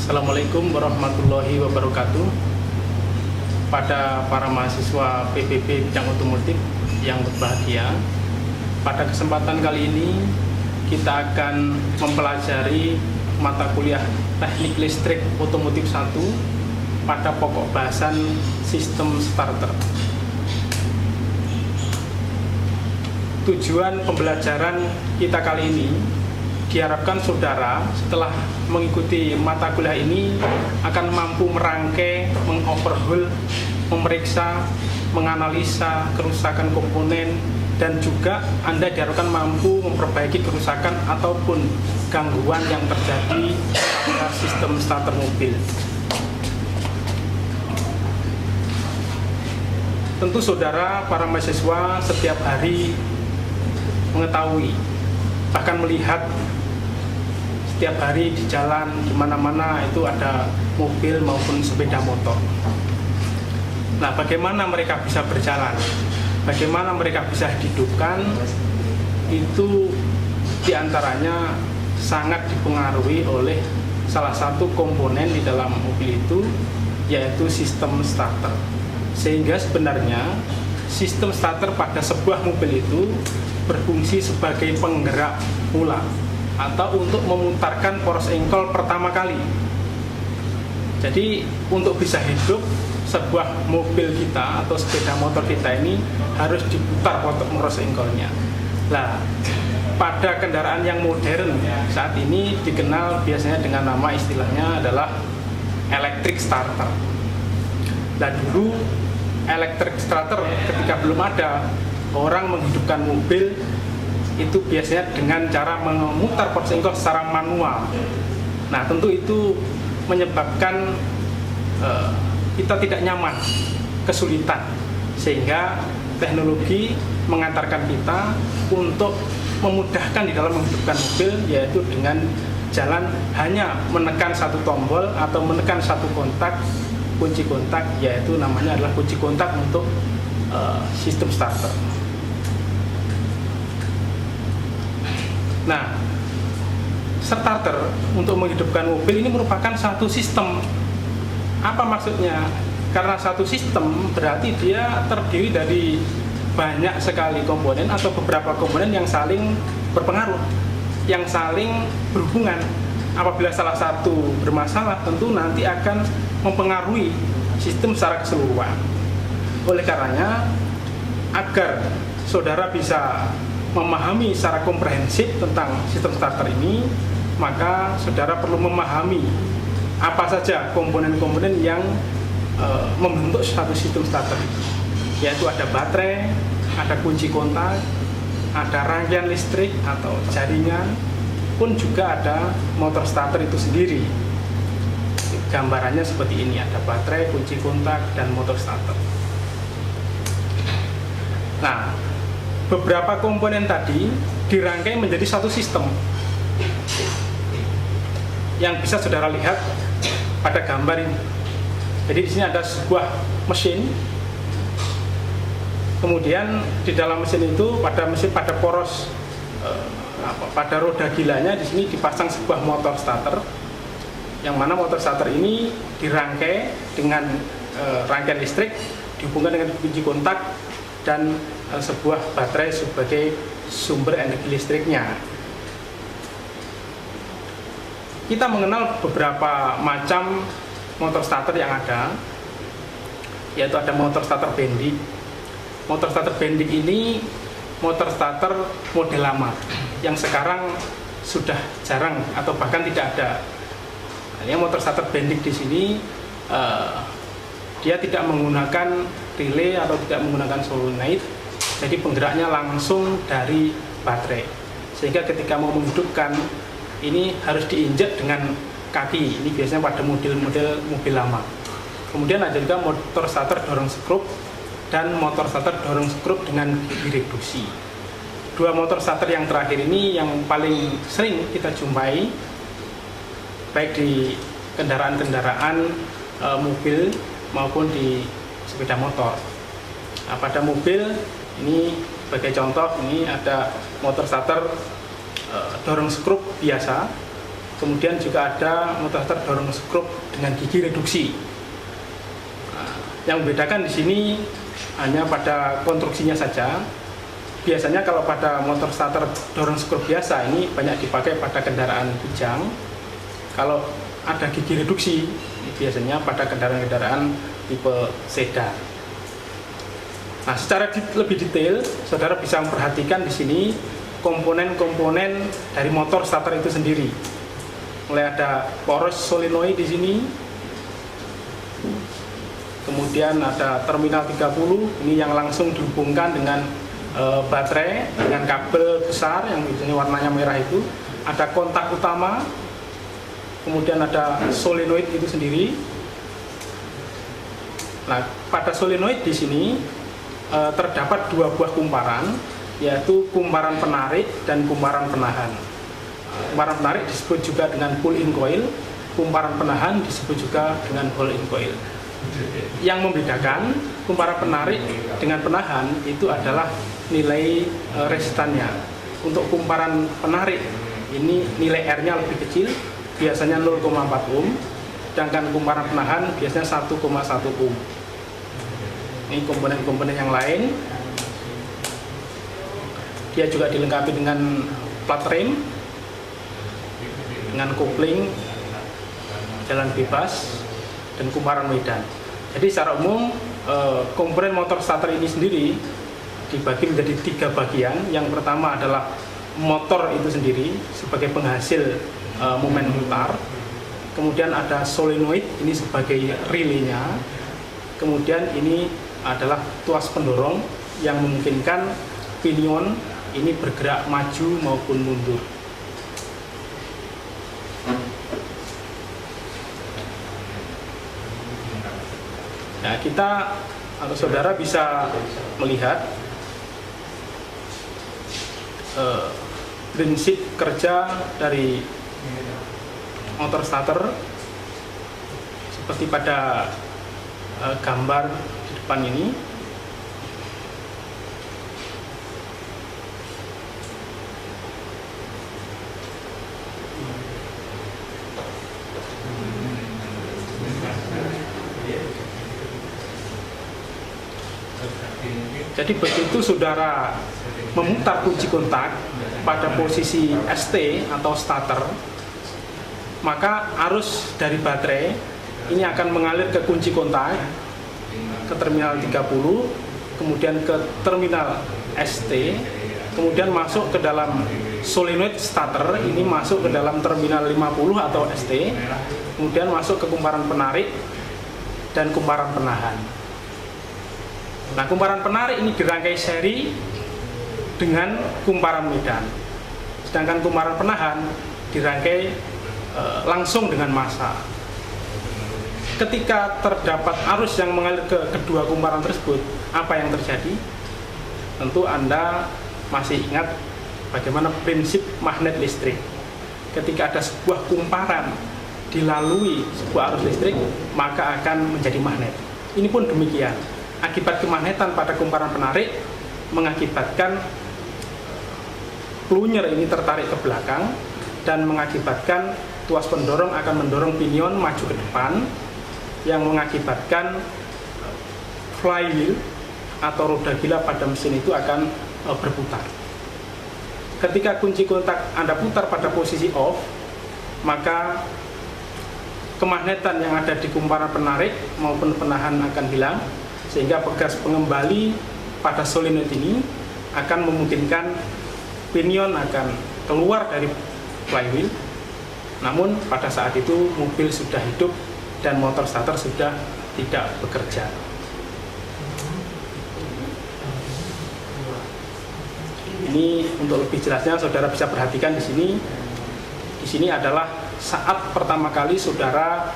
Assalamualaikum warahmatullahi wabarakatuh. Pada para mahasiswa PBB bidang otomotif yang berbahagia, pada kesempatan kali ini kita akan mempelajari mata kuliah Teknik Listrik Otomotif 1 pada pokok bahasan Sistem Starter. Tujuan pembelajaran kita kali ini diharapkan saudara setelah mengikuti mata kuliah ini akan mampu merangkai, mengoverhaul, memeriksa, menganalisa kerusakan komponen, dan juga Anda diharapkan mampu memperbaiki kerusakan ataupun gangguan yang terjadi pada sistem starter mobil. Tentu saudara para mahasiswa setiap hari mengetahui, bahkan melihat setiap hari di jalan di mana-mana itu ada mobil maupun sepeda motor. Nah, bagaimana mereka bisa berjalan? Bagaimana mereka bisa dihidupkan? Itu diantaranya sangat dipengaruhi oleh salah satu komponen di dalam mobil itu, yaitu sistem starter. Sehingga sebenarnya sistem starter pada sebuah mobil itu berfungsi sebagai penggerak mula atau untuk memutarkan poros engkol pertama kali. Jadi untuk bisa hidup, sebuah mobil kita atau sepeda motor kita ini harus diputar poros engkolnya. Nah, pada kendaraan yang modern saat ini dikenal biasanya dengan nama istilahnya adalah electric starter. Dan dulu electric starter ketika belum ada, orang menghidupkan mobil itu biasanya dengan cara memutar poros engkol secara manual. Nah, tentu itu menyebabkan kita tidak nyaman, kesulitan, sehingga teknologi mengantarkan kita untuk memudahkan di dalam menghidupkan mobil, yaitu dengan jalan hanya menekan satu tombol atau menekan satu kontak, kunci kontak, yaitu namanya adalah kunci kontak untuk sistem starter. Nah, starter untuk menghidupkan mobil ini merupakan satu sistem. Apa maksudnya? Karena satu sistem berarti dia terdiri dari banyak sekali komponen atau beberapa komponen yang saling berpengaruh, yang saling berhubungan. Apabila salah satu bermasalah, tentu nanti akan mempengaruhi sistem secara keseluruhan. Oleh karenanya, agar saudara bisa memahami secara komprehensif tentang sistem starter ini, maka saudara perlu memahami apa saja komponen-komponen yang membentuk satu sistem starter, yaitu ada baterai, ada kunci kontak, ada rangkaian listrik atau jaringan, pun juga ada motor starter itu sendiri. Gambarannya seperti ini, ada baterai, kunci kontak, dan motor starter. Nah, beberapa komponen tadi dirangkai menjadi satu sistem yang bisa saudara lihat pada gambar ini. Jadi di sini ada sebuah mesin. Kemudian di dalam mesin itu pada poros pada roda gilanya di sini dipasang sebuah motor starter, yang mana motor starter ini dirangkai dengan rangkaian listrik, dihubungkan dengan kunci kontak dan sebuah baterai sebagai sumber energi listriknya. Kita mengenal beberapa macam motor starter yang ada, yaitu ada motor starter Bendix. Motor starter Bendix ini motor starter model lama yang sekarang sudah jarang atau bahkan tidak ada. Ini motor starter Bendix di sini dia tidak menggunakan relay atau tidak menggunakan solenoid, jadi penggeraknya langsung dari baterai, sehingga ketika mau menghidupkan ini harus diinjak dengan kaki. Ini biasanya pada model-model mobil lama. Kemudian ada juga motor starter dorong skrup dan motor starter dorong skrup dengan gigi reduksi. Dua motor starter yang terakhir ini yang paling sering kita jumpai baik di kendaraan-kendaraan mobil maupun di sepeda motor. Nah, pada mobil ini sebagai contoh, ini ada motor starter dorong skrup biasa Kemudian juga ada motor starter dorong skrup dengan gigi reduksi. Nah, yang membedakan di sini hanya pada konstruksinya saja. Biasanya kalau pada motor starter dorong skrup biasa ini banyak dipakai pada kendaraan bujang. Kalau ada gigi reduksi biasanya pada kendaraan-kendaraan tipe sedan. Nah, secara lebih detail, saudara bisa memperhatikan di sini komponen-komponen dari motor starter itu sendiri. Mulai ada poros solenoid di sini. Kemudian ada terminal 30, ini yang langsung dihubungkan dengan baterai dengan kabel besar yang biasanya warnanya merah itu. Ada kontak utama. Kemudian ada solenoid itu sendiri. Nah, pada solenoid di sini terdapat dua buah kumparan, yaitu kumparan penarik dan kumparan penahan. Kumparan penarik disebut juga dengan pull-in coil, kumparan penahan disebut juga dengan hold-in coil. Yang membedakan kumparan penarik dengan penahan itu adalah nilai resistannya. Untuk kumparan penarik ini nilai R-nya lebih kecil, biasanya 0,4 ohm, sedangkan kumparan penahan biasanya 1,1 ohm. Ini komponen-komponen yang lain. Dia juga dilengkapi dengan plat rem, dengan kopling, jalan bebas, dan kumparan medan. Jadi secara umum komponen motor starter ini sendiri dibagi menjadi 3 bagian. Yang pertama adalah motor itu sendiri sebagai penghasil momen mutar. Kemudian ada solenoid, ini sebagai relaynya. Kemudian ini adalah tuas pendorong yang memungkinkan pinion ini bergerak maju maupun mundur. Nah, kita atau saudara bisa melihat prinsip kerja dari motor starter seperti pada gambar di depan ini. Jadi begitu saudara memutar kunci kontak pada posisi ST atau starter, maka arus dari baterai ini akan mengalir ke kunci kontak, ke terminal 30, kemudian ke terminal ST, kemudian masuk ke dalam solenoid starter, ini masuk ke dalam terminal 50 atau ST, kemudian masuk ke kumparan penarik dan kumparan penahan. Nah, kumparan penarik ini dirangkai seri dengan kumparan medan, sedangkan kumparan penahan dirangkai langsung dengan massa. Ketika terdapat arus yang mengalir ke kedua kumparan tersebut, apa yang terjadi? Tentu Anda masih ingat bagaimana prinsip magnet listrik. Ketika ada sebuah kumparan dilalui sebuah arus listrik, maka akan menjadi magnet. Ini pun demikian. Akibat kemagnetan pada kumparan penarik mengakibatkan plunger ini tertarik ke belakang dan mengakibatkan tuas pendorong akan mendorong pinion maju ke depan, yang mengakibatkan flywheel atau roda gila pada mesin itu akan berputar. Ketika kunci kontak Anda putar pada posisi off, maka kemagnetan yang ada di kumparan penarik maupun penahan akan hilang, sehingga pegas pengembali pada solenoid ini akan memungkinkan pinion akan keluar dari flywheel. Namun pada saat itu mobil sudah hidup dan motor starter sudah tidak bekerja. Ini untuk lebih jelasnya saudara bisa perhatikan di sini. Di sini adalah saat pertama kali saudara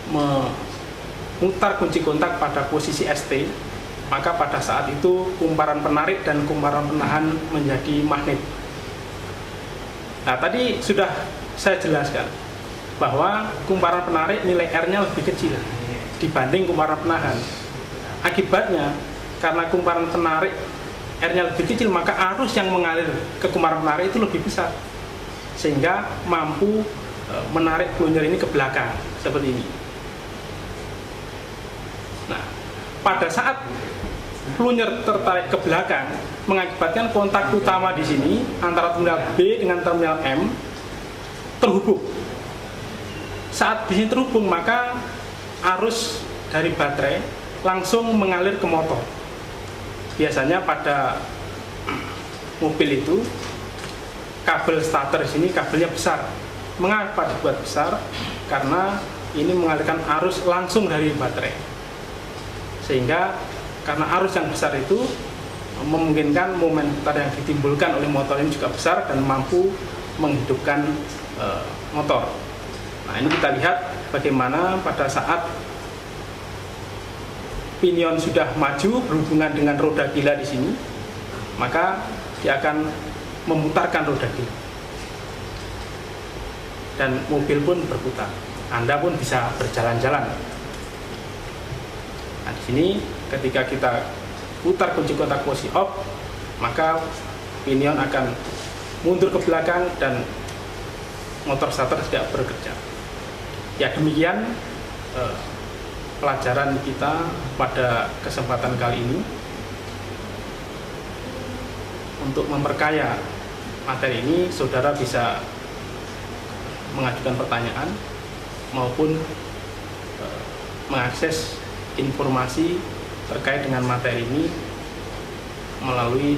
memutar kunci kontak pada posisi ST, maka pada saat itu kumparan penarik dan kumparan penahan menjadi magnet. Nah, tadi sudah saya jelaskan bahwa kumparan penarik nilai R-nya lebih kecil dibanding kumparan penahan. Akibatnya, karena kumparan penarik R-nya lebih kecil, maka arus yang mengalir ke kumparan penarik itu lebih besar, sehingga mampu menarik plunger ini ke belakang seperti ini. Nah, pada saat plunger tertarik ke belakang mengakibatkan kontak utama di sini antara terminal B dengan terminal M terhubung. Saat di sini terhubung, maka arus dari baterai langsung mengalir ke motor. Biasanya pada mobil itu kabel starter di sini kabelnya besar. Mengapa dibuat besar? Karena ini mengalirkan arus langsung dari baterai. Sehingga karena arus yang besar itu memungkinkan momen putar yang ditimbulkan oleh motor ini juga besar dan mampu menghidupkan motor. Nah, ini kita lihat bagaimana pada saat pinion sudah maju berhubungan dengan roda gila di sini, maka dia akan memutarkan roda gila dan mobil pun berputar. Anda pun bisa berjalan-jalan. Nah, di sini ketika kita putar kunci kontak posisi off, maka pinion akan mundur ke belakang dan motor starter tidak bekerja. Ya, demikian pelajaran kita pada kesempatan kali ini. Untuk memperkaya materi ini, saudara bisa mengajukan pertanyaan maupun mengakses informasi terkait dengan materi ini melalui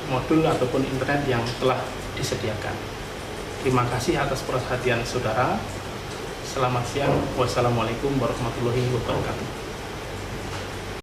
modul ataupun internet yang telah disediakan. Terima kasih atas perhatian saudara. Selamat siang. Wassalamualaikum warahmatullahi wabarakatuh.